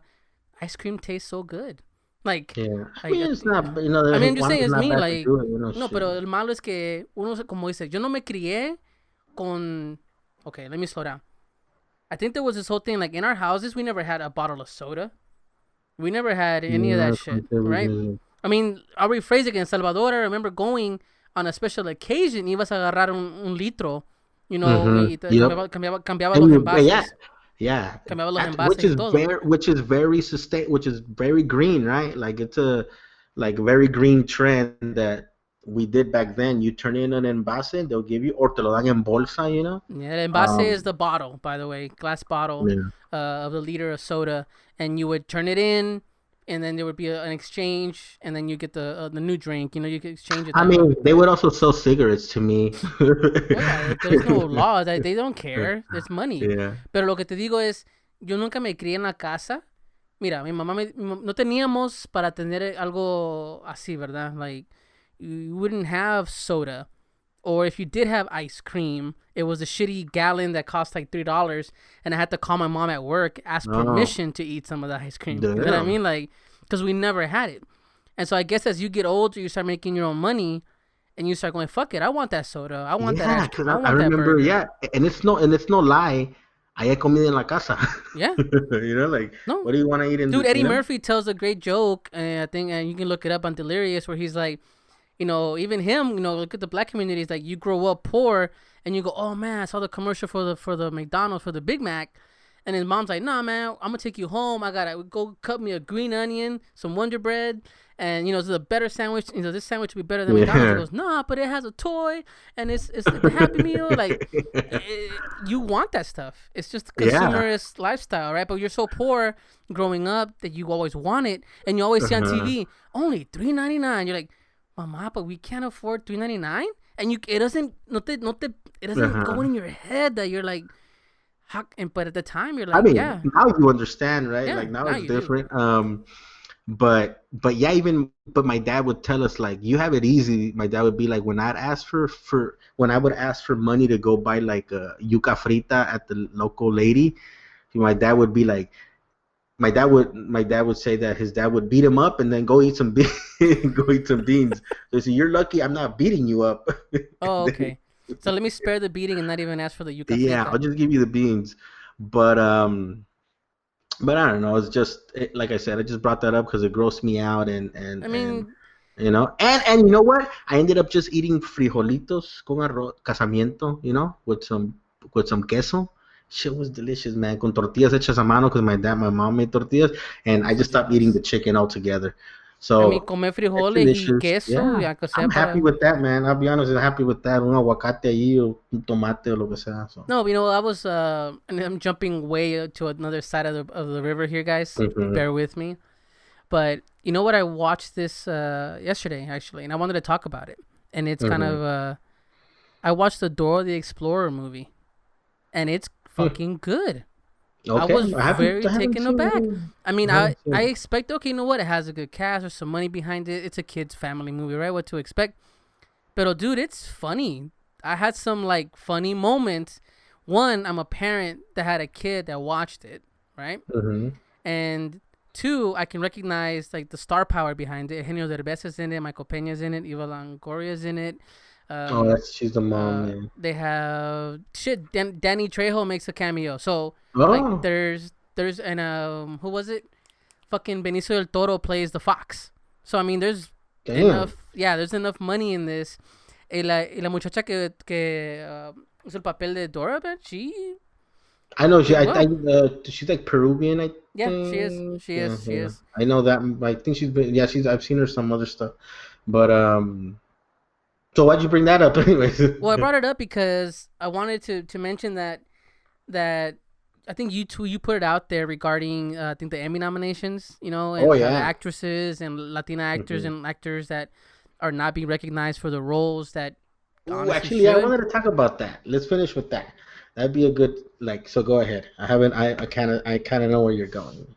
ice cream tastes so good. Like, Yeah, I like, mean, it's not, you know, I the mean, I'm just one saying is it's not me, bad to like, do it, you know, no, shit. pero el malo es que uno, como dice, yo no me crié con, okay, let me slow down. I think there was this whole thing, like, in our houses, we never had a bottle of soda. We never had any of Yeah, that that's shit, what we right? did. I mean, I'll rephrase it. In Salvador, I remember going on a special occasion, ibas a agarrar un litro, y te Yep. cambiaba And los you, yeah, envases. yeah. Cambiaba los Which envases y is todo. which is very green, right? Like it's a like very green trend that we did back then. You turn in an envase, they'll give you, or te lo dan en bolsa, you know. Yeah, the envase is Um, the bottle, by the way, glass bottle yeah. of the liter of soda, and you would turn it in, and then there would be an exchange, and then you get the new drink. You could exchange it I that way. mean, they would also sell cigarettes to me. Well, yeah, there's no law. They don't care. It's money. Yeah. Pero lo que te digo es, yo nunca me crié en la casa. Mira, mi mamá no teníamos para tener algo así, ¿verdad? Like, you wouldn't have soda. Or if you did have ice cream, it was a shitty gallon that cost like $3, and I had to call my mom at work, ask Oh, permission to eat some of the ice cream. You know what I damn. mean? Like, because we never had it. And so I guess as you get older, you start making your own money, and you start going, fuck it, I want that soda, I want that Yeah, ice because cream, I I want that remember, burger. yeah, and it's no lie. I had comida en la casa. Yeah, You know, like, no. what do you want to eat in Dude, the, Eddie you know? Murphy tells a great joke, and I think you can look it up on Delirious, where he's like, even him, look at the black community. It's like you grow up poor, and you go, oh man, I saw the commercial for the McDonald's for the Big Mac, and his mom's like, nah man, I'm gonna take you home. I gotta go cut me a green onion, some Wonder Bread, and this is a better sandwich. This sandwich would be better than McDonald's. He Yeah. goes, nah, but it has a toy, and it's the Happy Meal. Like, you want that stuff. It's just Yeah. consumerist lifestyle, right? But you're so poor growing up that you always want it, and you always see on Uh-huh. TV only $3.99. You're like, Mama, but we can't afford $3.99, and it doesn't it doesn't go Uh-huh. in your head that you're like, how? But at the time you're I like, mean, yeah, now you understand, right? yeah, Like now now it's you do. different. But yeah, but my dad would tell us like you have it easy. My dad would be like when I'd ask for when I would ask for money to go buy like a yuca frita at the local lady, my dad would be like my dad would say that his dad would beat him up and then go eat some go eat some beans. So he said, you're lucky I'm not beating you up. Oh, Then okay. So let me spare the beating and not even ask for the yuca yeah, frita. I'll just give you the beans. But I don't know. It's just like I said. I just brought that up because it grossed me out, I and mean, and you know what? I ended up just eating frijolitos con arroz casamiento, with some queso. Shit was delicious, man. Con tortillas hechas a mano because my mom made tortillas, and I'm I so just stopped eating jealous. the chicken altogether. I mean, So comer it's frijoles y delicious. queso, Yeah, ya que sea I'm happy para. with that, man. I'll be honest, I'm happy with that. Un aguacate ahí o un tomate o lo que sea. So. No, I was and I'm jumping way to another side of the river here, guys. Mhm. Bear with me. But you know what? I watched this yesterday actually, and I wanted to talk about it. And it's kind Mhm. of I watched the Dora the Explorer movie, and it's Hmm. fucking good. I Okay, was very I haven't taken seen aback. it. I mean, I haven't seen I it. expect, okay, you know what? It has a good cast. There's some money behind it. It's a kids' family movie, right? What to expect? But dude, it's funny. I had some like funny moments. One, I'm a parent that had a kid that watched it, right? Mhm. And two, I can recognize like the star power behind it. Eugenio Derbeza's in it, Michael Peña's in it, Eva Longoria's in it. She's the mom. Yeah. They have Danny Trejo makes a cameo. So like there's and who was it? Fucking Benicio del Toro plays the fox. So I mean, there's enough. Yeah, there's enough money in this. Y la muchacha que hizo el papel de Dora, man, I know she's like Peruvian. I think. She is. She is. I know that. I think she's been. Yeah, I've seen her some other stuff, but So why'd you bring that up, anyways? Well, I brought it up because I wanted to mention that I think you put it out there regarding I think the Emmy nominations, and the actresses and Latina actors and actors that are not being recognized for the roles that. Actually, I wanted to talk about that. Let's finish with that. That'd be a good So go ahead. I kind of know where you're going.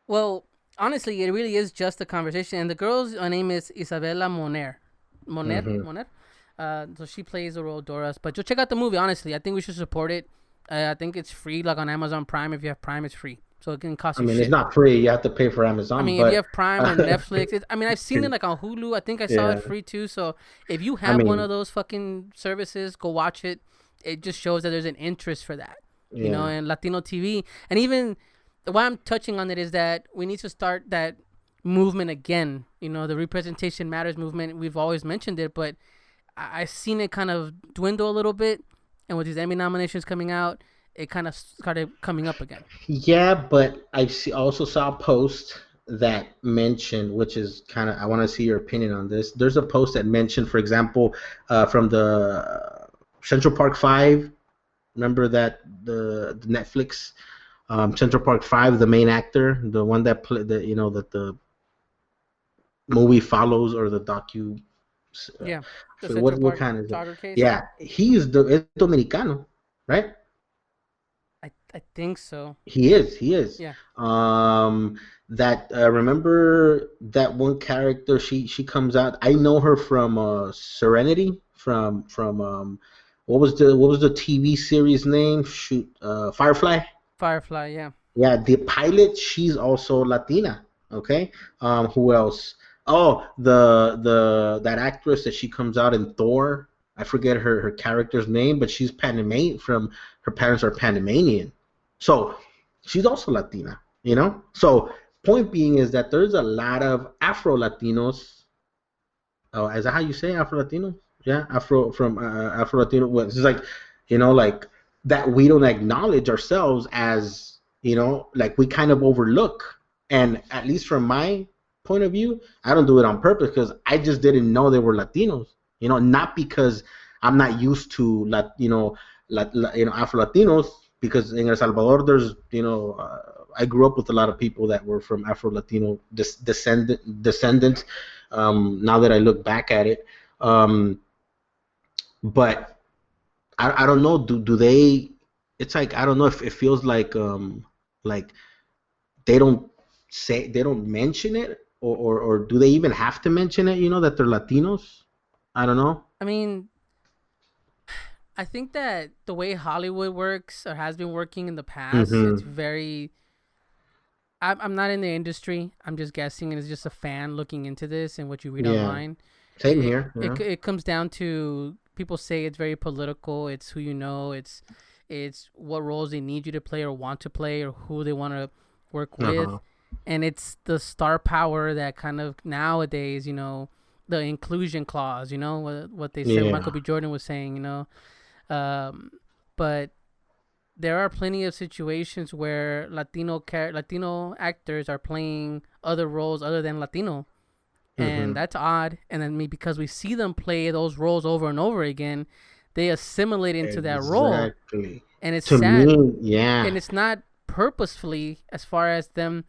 Well, honestly, it really is just a conversation, and the girl's name is Isabella Moner. So she plays the role of Dora. But just check out the movie. Honestly, I think we should support it. I think it's free, like on Amazon Prime. If you have Prime, it's free, so it can cost you. It's not free. You have to pay for Amazon. If you have Prime or Netflix, I've seen it like on Hulu. I think I saw it free too. So if you have one of those fucking services, go watch it. It just shows that there's an interest for that, and Latino TV. And even why I'm touching on it is that we need to start that movement again. The representation matters movement. We've always mentioned it, but I've seen it kind of dwindle a little bit. And with these Emmy nominations coming out, it kind of started coming up again. Yeah, but I also saw a post that mentioned, which is kind of, I want to see your opinion on this. There's a post that mentioned, for example, from the Central Park 5. Remember that the Netflix Central Park 5, the main actor, the one that that the movie follows, or the docu. What kind is it? Case? Yeah, he's Dominicano, right? I think so. He is. Yeah. Remember that one character? She comes out. I know her from Serenity. From what was the TV series name? Firefly. Firefly, yeah. Yeah, the pilot. She's also Latina. Okay. Who else? Oh, that actress that she comes out in Thor. I forget her character's name, but she's Panamanian. Her parents are Panamanian, so she's also Latina. So point being is that there's a lot of Afro Latinos. Oh, is that how you say Afro Latinos? Yeah, Afro Latino. Well, it's like like that we don't acknowledge ourselves as like we kind of overlook. And at least from my point of view, I don't do it on purpose because I just didn't know they were Latinos. Not because I'm not used to Afro Latinos, because in El Salvador there's I grew up with a lot of people that were from Afro Latino descendants. Now that I look back at it, but I don't know. Do they? It's like I don't know if it feels like they don't mention it. Or do they even have to mention it, that they're Latinos? I don't know. I think that the way Hollywood works or has been working in the past, it's very... I'm not in the industry. I'm just guessing, and it's just a fan looking into this and what you read online. Same here. It comes down to, people say it's very political. It's who you know. It's what roles they need you to play or want to play or who they want to work with. And it's the star power that kind of nowadays, the inclusion clause, what they said, Michael B. Jordan was saying, but there are plenty of situations where Latino actors are playing other roles other than Latino. And that's odd. And then because we see them play those roles over and over again, they assimilate into that role. And it's sad. And it's not purposefully, as far as them...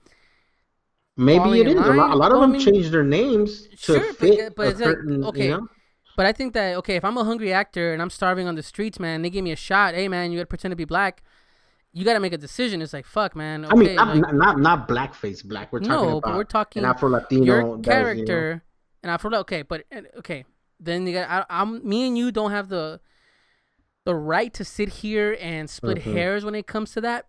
Maybe it is. A lot of them change their names to fit but it's certain, But I think that, if I'm a hungry actor and I'm starving on the streets, man, they give me a shot. Hey, man, you got to pretend to be black. You got to make a decision. It's like, fuck, man. Okay, not blackface black. We're talking about we're talking an Afro-Latino. Your character, an Afro-Latino. Okay. Then you got, me and you don't have the right to sit here and split hairs when it comes to that.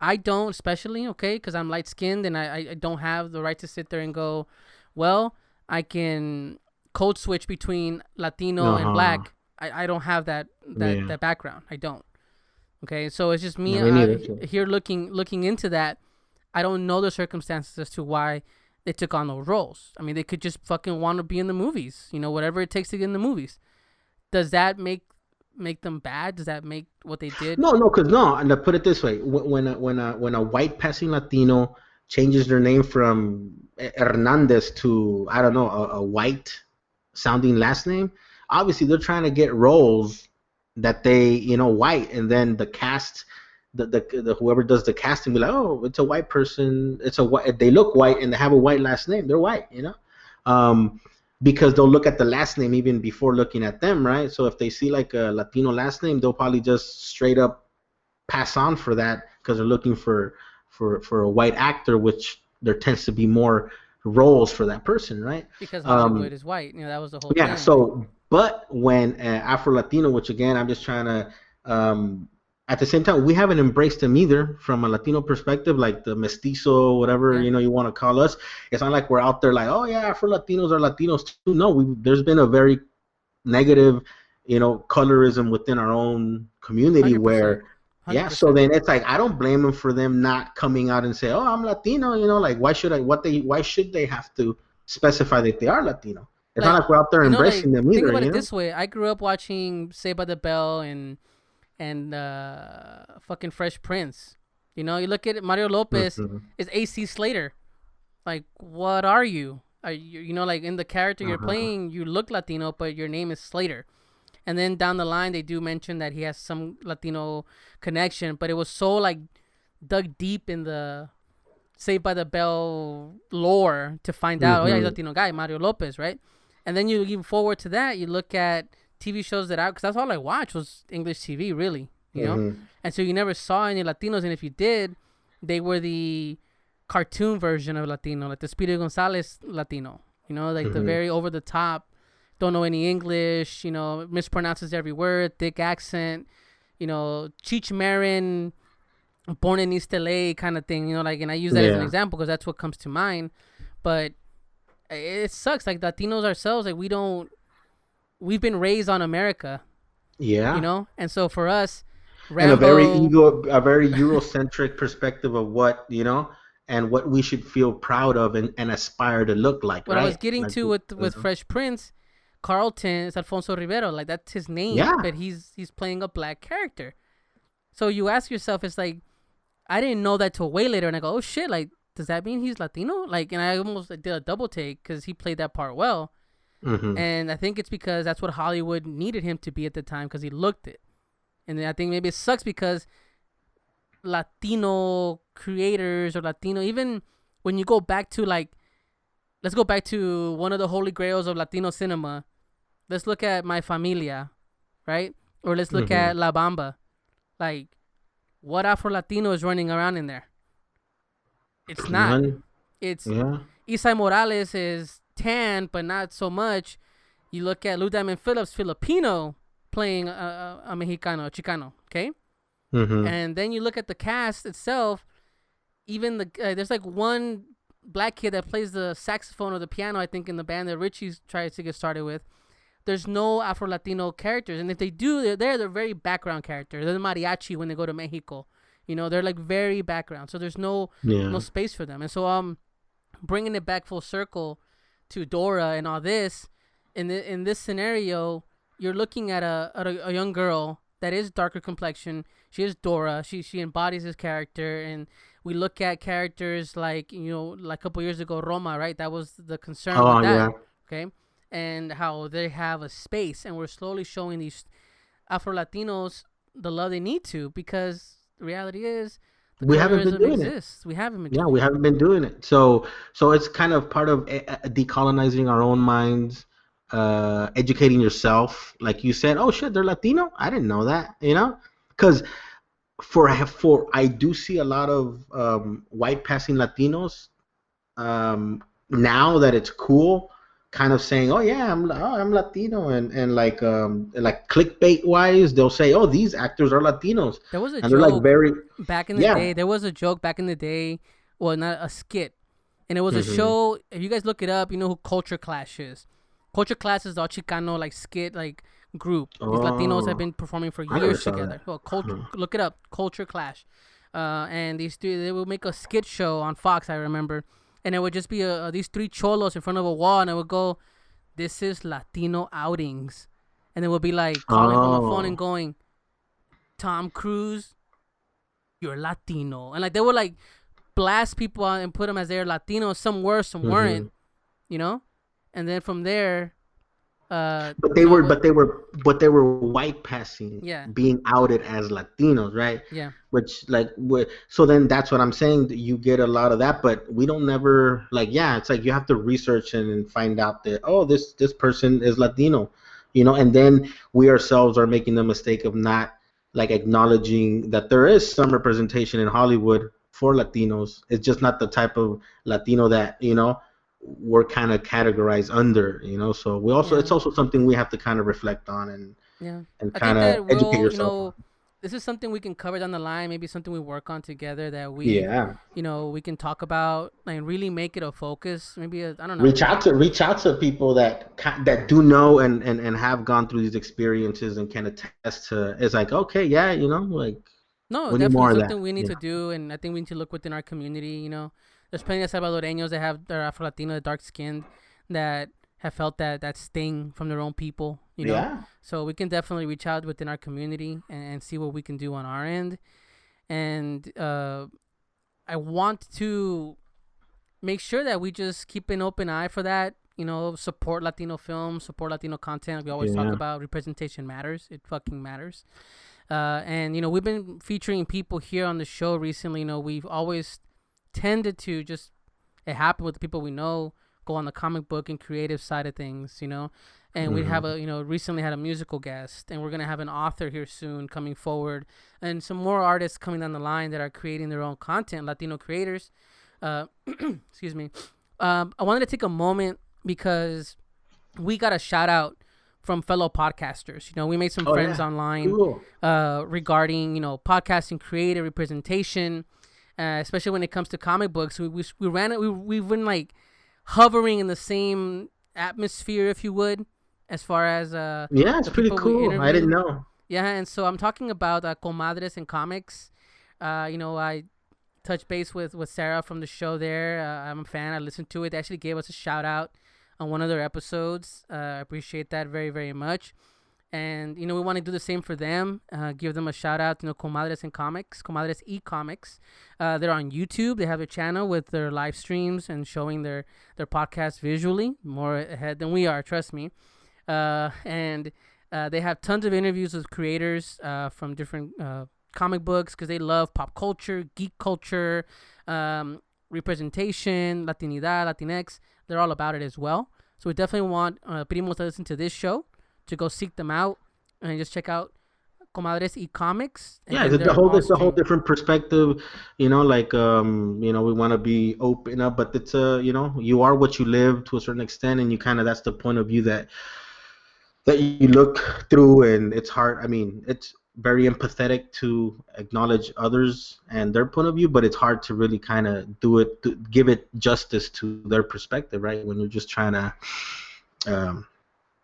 I don't, especially, okay, because I'm light skinned and I don't have the right to sit there and go, well, I can code switch between Latino and Uh-huh. black. I don't have Yeah. that background. I don't. Okay, so it's just me Yeah, me neither. Too. here looking into that. I don't know the circumstances as to why they took on those roles. I mean, they could just fucking want to be in the movies, whatever it takes to get in the movies. Does that make them bad? Does that make what they did? No, because no. And to put it this way, when a white passing Latino changes their name from Hernandez to, I don't know, a white sounding last name, obviously they're trying to get roles that they, white, and then the cast, the whoever does the casting be like, oh, it's a white person, it's a white, they look white and they have a white last name, they're white. Um, because they'll look at the last name even before looking at them, right? So if they see like a Latino last name, they'll probably just straight up pass on for that because they're looking for a white actor, which there tends to be more roles for that person, right? Because Hollywood is white. That was the whole thing. Yeah. So, but when Afro Latino, which again, I'm just trying to, at the same time, we haven't embraced them either from a Latino perspective, like the mestizo, whatever you want to call us. It's not like we're out there like, oh yeah, Afro Latinos are Latinos too. No, there's been a very negative, colorism within our own community 100%, where. 100%. Yeah, so then it's like I don't blame them for them not coming out and say, "Oh, I'm Latino." Like why should they have to specify that they are Latino? It's not like we're out there embracing them either. Think about it this way: I grew up watching Saved by the Bell and fucking Fresh Prince. You look at it, Mario Lopez is AC Slater. Like, what are you? Are you like in the character you're playing? You look Latino, but your name is Slater. And then down the line, they do mention that he has some Latino connection, but it was so like dug deep in the Saved by the Bell lore to find out, oh yeah, he's a Latino guy, Mario Lopez, right? And then you even forward to that, you look at TV shows because that's all I watched was English TV, really, know? And so you never saw any Latinos, and if you did, they were the cartoon version of Latino, like the Speedy Gonzalez Latino, like the very over-the-top, don't know any English, mispronounces every word, thick accent, Cheech Marin, born in East LA kind of thing, and I use that as an example because that's what comes to mind. But it sucks, like Latinos ourselves, like we've been raised on America. Yeah. And so for us, Rambo, and a very Eurocentric perspective of what, and what we should feel proud of and aspire to look like. What right? I was getting to with Fresh Prince, Carlton is Alfonso Rivero, like that's his name, but he's playing a black character. So you ask yourself, it's like, I didn't know that till way later, and I go, oh shit, like, does that mean he's Latino? Like, and I almost did a double take because he played that part well, and I think it's because that's what Hollywood needed him to be at the time because he looked it, and then I think maybe it sucks because Latino creators or Latino, even when you go back to like, let's go back to one of the holy grails of Latino cinema. Let's look at My Familia, right? Or let's look at La Bamba. Like, what Afro-Latino is running around in there? It's not. It's Isai Morales is tan, but not so much. You look at Lou Diamond Phillips, Filipino, playing a Mexicano, a Chicano, okay? And then you look at the cast itself. Even there's like one black kid that plays the saxophone or the piano, I think, in the band that Richie's tries to get started with. There's no Afro-Latino characters, and if they do, they're very background characters. They're the mariachi when they go to Mexico. They're like very background, so there's no space for them. And so bringing it back full circle to Dora and all this, in this scenario, you're looking at a young girl that is darker complexion. She is Dora. She embodies this character, and we look at characters like like a couple years ago, Roma, right? That was the concern with that. Okay. And how they have a space, and we're slowly showing these Afro-Latinos the love they need to, because the reality is we haven't been doing it. We haven't been we haven't been doing it. So it's kind of part of decolonizing our own minds, educating yourself. Like you said, oh shit, they're Latino? I didn't know that, because for I do see a lot of white passing Latinos now that it's cool kind of saying, "Oh yeah, I'm Latino," and like clickbait wise, they'll say, "Oh, these actors are Latinos," There was a and they're like joke very back in the yeah. day. There was a joke back in the day. Well, not a skit. And it was a Mm-hmm. show. If you guys look it up, you know who Culture Clash is. Culture Clash is the Chicano like skit like group. These Latinos have Oh, been performing for I never years saw together. that. Well, Huh. look it up. Culture Clash. And these three, they would make a skit show on Fox. I remember, and it would just be these three cholos in front of a wall, and it would go, "This is Latino outings," and it would be like calling from the phone and Oh. going, "Tom Cruise, you're Latino," and like they would like blast people out and put them as they're Latino. Some were, some Mm-hmm. weren't, you know. And then from there, But you they know were, what? but they were white passing, Yeah, being outed as Latinos, right? yeah, Which so then that's what I'm saying. You get a lot of that, but we don't never like. Yeah, it's like you have to research and find out that this person is Latino, and then we ourselves are making the mistake of not like acknowledging that there is some representation in Hollywood for Latinos. It's just not the type of Latino that we're kind of categorized under, so we also yeah. it's also something we have to kind of reflect on Yeah, and I kind think of that educate we'll, yourself on. this is something we can cover down the line. Maybe something we work on together that Yeah, we can talk about and really make it a focus. Maybe I don't know. reach out to people that do know and have gone through these experiences and can attest to. It's like, okay, yeah, like No, we need definitely more of that. something we need to do, and I think we need to look within our community. There's plenty of Salvadoreños that have their Afro Latino, dark skinned, that have felt that sting from their own people. Yeah, So we can definitely reach out within our community and see what we can do on our end. And I want to make sure that we just keep an open eye for that. Support Latino films, support Latino content. Like we always talk yeah. about, representation matters. It fucking matters. And we've been featuring people here on the show recently. We've always tended to just, it happened with the people we know, go on the comic book and creative side of things. And we have Hmm. recently had a musical guest, and we're gonna have an author here soon coming forward, and some more artists coming down the line that are creating their own content, Latino creators. Excuse me. I wanted to take a moment because we got a shout out from fellow podcasters. We made some Oh friends yeah, online cool. regarding podcasting creative representation, especially when it comes to comic books. We ran it. We've been like hovering in the same atmosphere, if you would, as far as Yeah, it's the pretty people we cool. I didn't interview. know. Yeah, and so I'm talking about Comadres and Comics. I touched base with Sarah from the show there. I'm a fan. I listened to it. They actually gave us a shout out on one of their episodes. I appreciate that very, very much. And, we want to do the same for them. Give them a shout out, Comadres and Comics, Comadres e-Comics. They're on YouTube. They have a channel with their live streams and showing their podcast visually, more ahead than we are, trust me. And they have tons of interviews with creators from different comic books because they love pop culture, geek culture, representation, Latinidad, Latinx. They're all about it as well. So we definitely want Primos to listen to this show, to go seek them out and just check out Comadres e-Comics and Yeah, then it's they're on all it's a whole stream. different perspective, like we want to be open up, but it's you are what you live to a certain extent, and you kind of that's the point of view that you look through, and it's hard. I mean, it's very empathetic to acknowledge others and their point of view, but it's hard to really kind of to give it justice to their perspective, right? When you're just trying to um,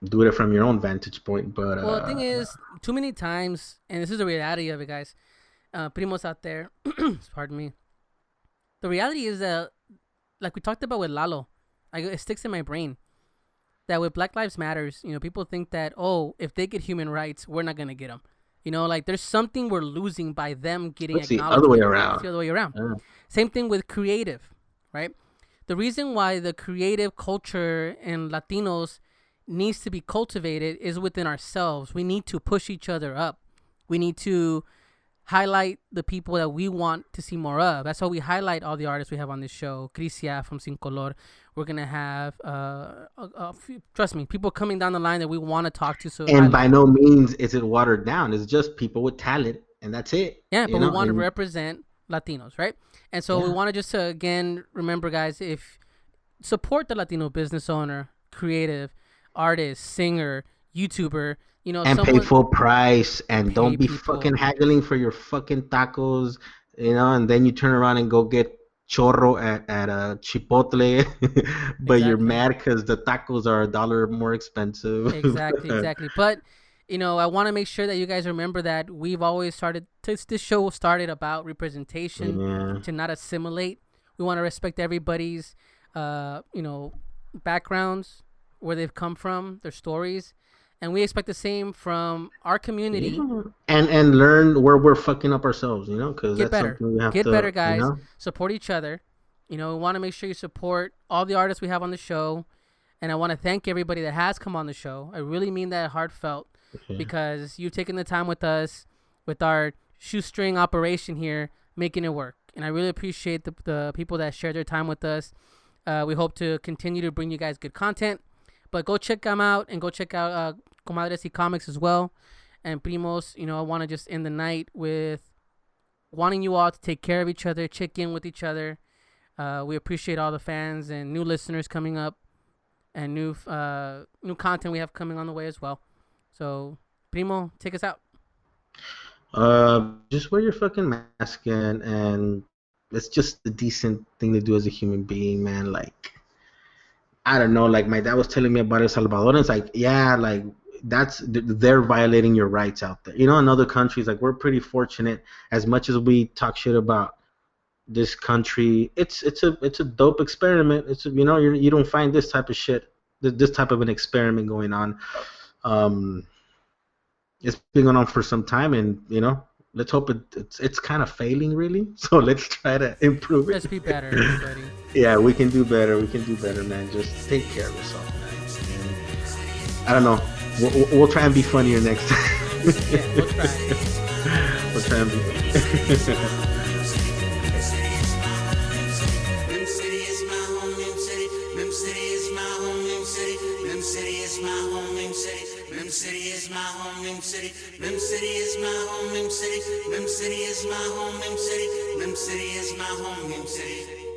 do it from your own vantage point, but Well, the thing is, too many times, and this is the reality of it, guys, primos out there, pardon me. The reality is that, like we talked about with Lalo, it sticks in my brain that with Black Lives Matters, people think that, oh, if they get human rights, we're not gonna get them. Like there's something we're losing by them getting it's the other way acknowledgement. It's around. the other way around. Yeah. Same thing with creative, right? The reason why the creative culture in Latinos needs to be cultivated is within ourselves. We need to push each other up. We need to highlight the people that we want to see more of. That's why we highlight all the artists we have on this show. Crisia from Sin Color. We're gonna have, trust me, people coming down the line that we want to talk to. So And by highlight no them. means is it watered down. It's just people with talent, and that's it. Yeah, but we want to And represent Latinos, right? And so we yeah, want to just again remember, guys, if support the Latino business owner, creative artist, singer, YouTuber, and pay someone full price, and pay don't be people. fucking haggling for your fucking tacos, and then you turn around and go get chorro at a chipotle, but you're Exactly. mad because the tacos are $1 more expensive. Exactly. But I want to make sure that you guys remember that we've always started. This show started about representation, Yeah. to not assimilate. We want to respect everybody's, backgrounds, where they've come from, their stories, and we expect the same from our community. Yeah. And learn where we're fucking up ourselves, because Get that's better, something we have get better, to, guys. Support each other. We want to make sure you support all the artists we have on the show. And I want to thank everybody that has come on the show. I really mean that heartfelt, because you've taken the time with us, with our shoestring operation here, making it work. And I really appreciate the people that shared their time with us. We hope to continue to bring you guys good content. But go check them out, and go check out Comadres y Comics as well. And Primos, I want to just end the night with wanting you all to take care of each other, check in with each other. We appreciate all the fans and new listeners coming up, and new content we have coming on the way as well. So, Primo, take us out. Just wear your fucking mask, and it's just a decent thing to do as a human being, man. Like, I don't know, like my dad was telling me about El Salvador, and it's like, yeah, like they're violating your rights out there. In other countries, like we're pretty fortunate. As much as we talk shit about this country, it's a dope experiment. You don't find this type of shit, this type of an experiment going on. It's been going on for some time, and let's hope it's kind of failing, really. So let's try to improve it. Let's be better, everybody. Yeah, we can do better. We can do better, man. Just take care of yourself, man. And I don't know. We'll try and be funnier next time. Yeah, we'll try. We'll try and be. Mem City is my home, Mem City. Mem City is my home, Mem City. Mem City is my home, Mem City. Mem City is my home, Mem City.